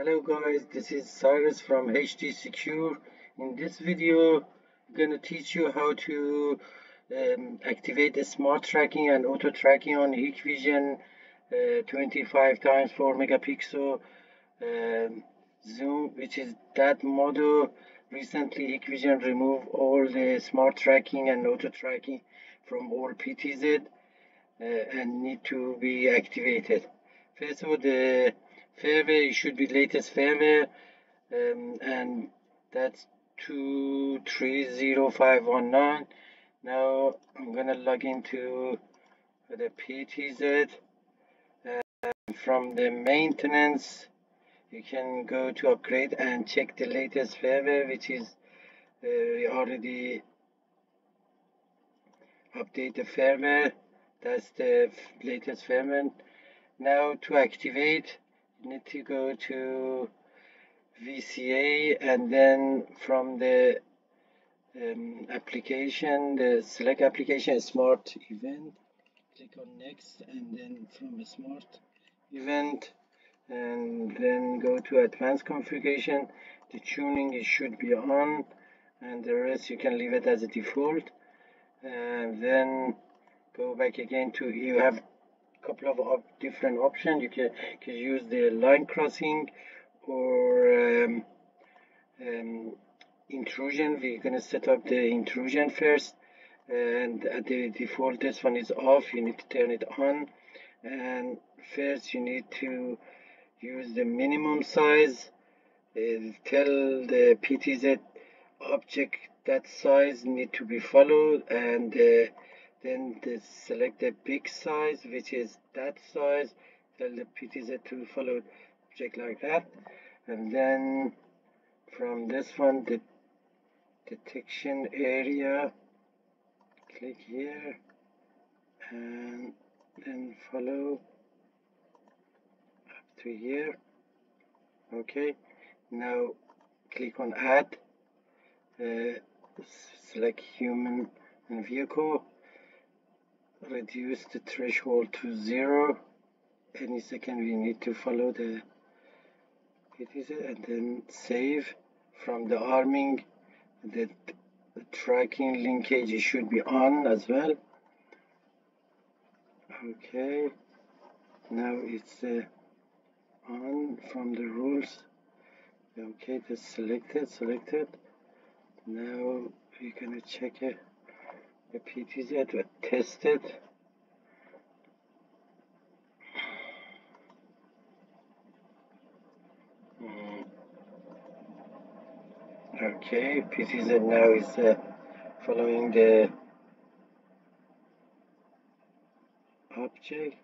Hello guys, this is Cyrus from HDSecure. In this video, I'm going to teach you how to activate the smart tracking and auto tracking on Hikvision 25 times 4 megapixel zoom, which is that model. Recently Hikvision removed all the smart tracking and auto tracking from all PTZ and need to be activated. First of all, the firmware should be latest firmware, and that's 230519. Now I'm gonna log into the PTZ. From the maintenance, you can go to upgrade and check the latest firmware, which is we already update the firmware. That's the latest firmware. Now to activate, you need to go to VCA, and then from the application, the select application smart event, click on next, and then from a smart event, and then go to advanced configuration. The tuning it should be on, and the rest you can leave it as a default. And then go back again to, you have a couple of different options. You can use the line crossing or intrusion. We're going to set up the intrusion first, and at the default this one is off. You need to turn it on, and first you need to use the minimum size. Tell the PTZ object that size need to be followed, and then select the big size, which is that size. Tell the PTZ to follow object like that, and then from this one, the detection area, click here and then follow up to here. Okay, now click on add, select human and vehicle, reduce the threshold to 0. Any second we need to follow the PTZ, and then save. From the arming, the tracking linkage should be on as well. Okay, now it's on. From the rules, okay, that's selected. Now we're gonna check it. The PTZ was tested. Okay, PTZ now is following the object.